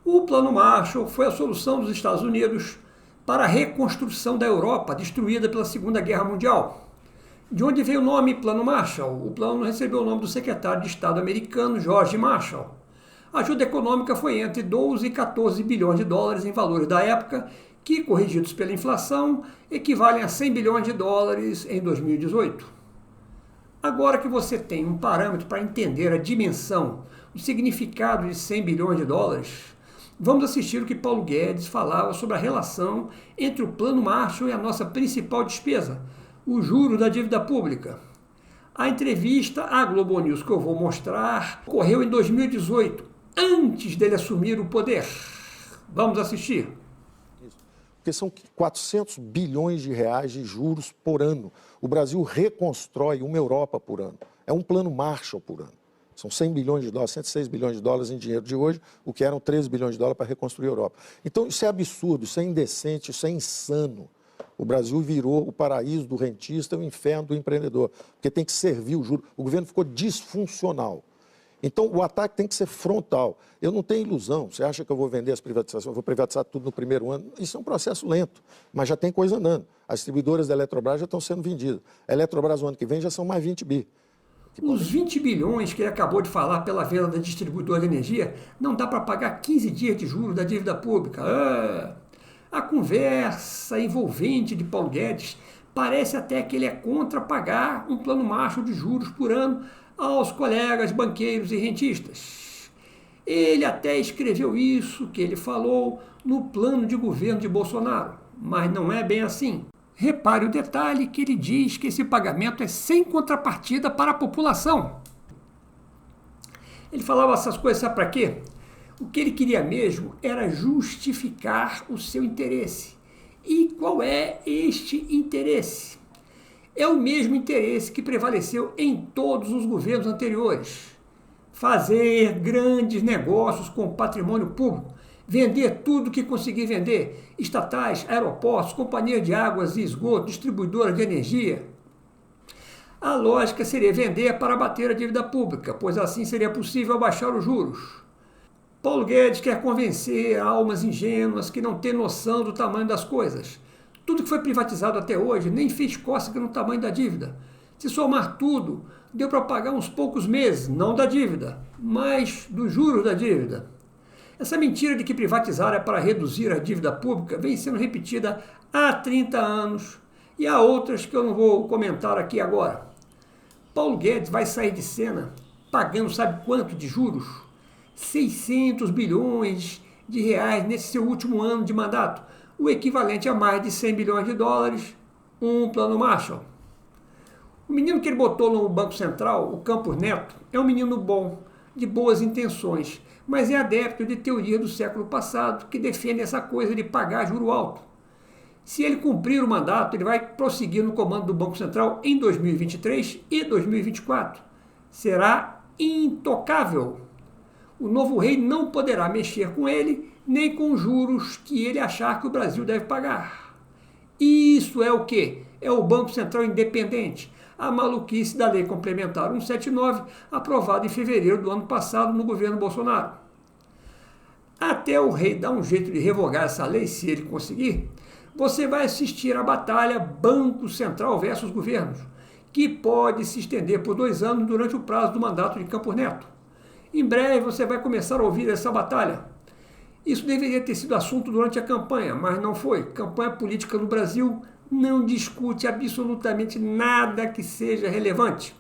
O Plano Marshall foi a solução dos Estados Unidos para a reconstrução da Europa destruída pela Segunda Guerra Mundial. De onde veio o nome Plano Marshall? O plano recebeu o nome do secretário de Estado americano George Marshall. A ajuda econômica foi entre 12 e 14 bilhões de dólares em valores da época, que, corrigidos pela inflação, equivalem a 100 bilhões de dólares em 2018. Agora que você tem um parâmetro para entender a dimensão, o significado de 100 bilhões de dólares, vamos assistir o que Paulo Guedes falava sobre a relação entre o Plano Marshall e a nossa principal despesa, o juro da dívida pública. A entrevista à Globo News que eu vou mostrar ocorreu em 2018, antes dele assumir o poder. Vamos assistir. Porque são 400 bilhões de reais de juros por ano. O Brasil reconstrói uma Europa por ano. É um plano Marshall por ano. São 100 bilhões de dólares, 106 bilhões de dólares em dinheiro de hoje, o que eram 13 bilhões de dólares para reconstruir a Europa. Então, isso é absurdo, isso é indecente, isso é insano. O Brasil virou o paraíso do rentista e o inferno do empreendedor, porque tem que servir o juro. O governo ficou disfuncional. Então, o ataque tem que ser frontal. Eu não tenho ilusão. Você acha que eu vou vender as privatizações, eu vou privatizar tudo no primeiro ano? Isso é um processo lento, mas já tem coisa andando. As distribuidoras da Eletrobras já estão sendo vendidas. A Eletrobras, o ano que vem, já são mais 20 bi. Os 20 bilhões que ele acabou de falar pela venda da distribuidora de energia, não dá para pagar 15 dias de juros da dívida pública. A conversa envolvente de Paulo Guedes parece até que ele é contra pagar um plano Marshall de juros por ano aos colegas banqueiros e rentistas. Ele até escreveu isso que ele falou no plano de governo de Bolsonaro, mas não é bem assim. Repare o detalhe que ele diz que esse pagamento é sem contrapartida para a população. Ele falava essas coisas, sabe para quê? O que ele queria mesmo era justificar o seu interesse. E qual é este interesse? É o mesmo interesse que prevaleceu em todos os governos anteriores. Fazer grandes negócios com o patrimônio público, vender tudo que conseguir vender, estatais, aeroportos, companhias de águas e esgoto, distribuidoras de energia. A lógica seria vender para abater a dívida pública, pois assim seria possível abaixar os juros. Paulo Guedes quer convencer almas ingênuas que não têm noção do tamanho das coisas. Tudo que foi privatizado até hoje nem fez cócega no tamanho da dívida. Se somar tudo, deu para pagar uns poucos meses, não da dívida, mas dos juros da dívida. Essa mentira de que privatizar é para reduzir a dívida pública vem sendo repetida há 30 anos e há outras que eu não vou comentar aqui agora. Paulo Guedes vai sair de cena pagando sabe quanto de juros? 600 bilhões de reais nesse seu último ano de mandato, o equivalente a mais de 100 bilhões de dólares, um plano Marshall. O menino que ele botou no Banco Central, o Campos Neto, é um menino bom, de boas intenções, mas é adepto de teoria do século passado que defende essa coisa de pagar juro alto. Se ele cumprir o mandato, ele vai prosseguir no comando do Banco Central em 2023 e 2024. Será intocável. O novo rei não poderá mexer com ele, nem com os juros que ele achar que o Brasil deve pagar. Isso é o quê? É o Banco Central independente, a maluquice da Lei Complementar 179, aprovada em fevereiro do ano passado no governo Bolsonaro. Até o rei dar um jeito de revogar essa lei, se ele conseguir, você vai assistir à batalha Banco Central versus governos, que pode se estender por 2 anos durante o prazo do mandato de Campos Neto. Em breve você vai começar a ouvir essa batalha. Isso deveria ter sido assunto durante a campanha, mas não foi. Campanha política no Brasil não discute absolutamente nada que seja relevante.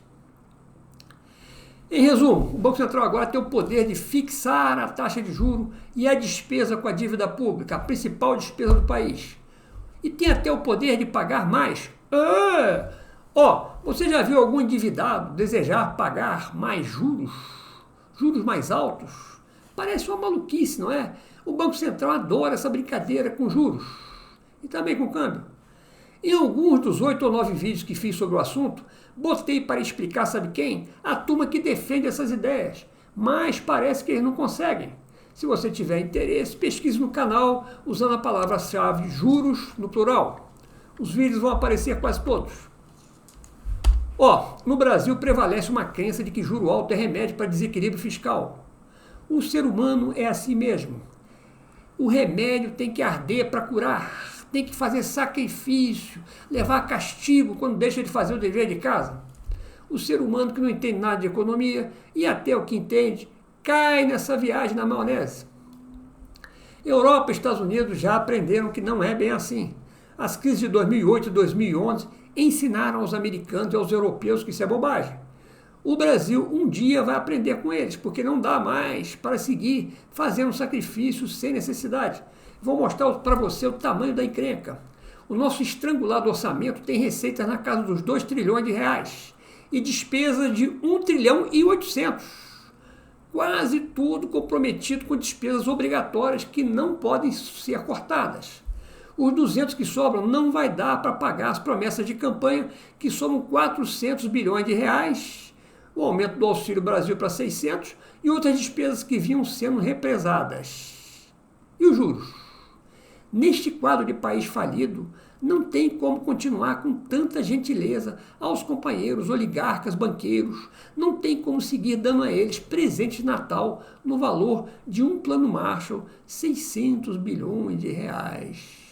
Em resumo, o Banco Central agora tem o poder de fixar a taxa de juros e a despesa com a dívida pública, a principal despesa do país. E tem até o poder de pagar mais. Você já viu algum endividado desejar pagar mais juros? Juros mais altos? Parece uma maluquice, não é? O Banco Central adora essa brincadeira com juros. E também com câmbio. Em alguns dos 8 ou 9 vídeos que fiz sobre o assunto, botei para explicar, sabe quem? A turma que defende essas ideias. Mas parece que eles não conseguem. Se você tiver interesse, pesquise no canal usando a palavra-chave juros no plural. Os vídeos vão aparecer quase todos. No Brasil prevalece uma crença de que juro alto é remédio para desequilíbrio fiscal. O ser humano é assim mesmo. O remédio tem que arder para curar, tem que fazer sacrifício, levar castigo quando deixa de fazer o dever de casa. O ser humano que não entende nada de economia, e até o que entende, cai nessa viagem na maionese. Europa e Estados Unidos já aprenderam que não é bem assim. As crises de 2008 e 2011 ensinaram aos americanos e aos europeus que isso é bobagem. O Brasil um dia vai aprender com eles, porque não dá mais para seguir fazendo sacrifícios sem necessidade. Vou mostrar para você o tamanho da encrenca. O nosso estrangulado orçamento tem receitas na casa dos 2 trilhões de reais e despesas de 1 trilhão e 800. Quase tudo comprometido com despesas obrigatórias que não podem ser cortadas. Os 200 que sobram não vai dar para pagar as promessas de campanha, que somam 400 bilhões de reais, o aumento do Auxílio Brasil para 600 e outras despesas que vinham sendo represadas. E os juros? Neste quadro de país falido, não tem como continuar com tanta gentileza aos companheiros oligarcas banqueiros, não tem como seguir dando a eles presente de Natal no valor de um plano Marshall, 600 bilhões de reais.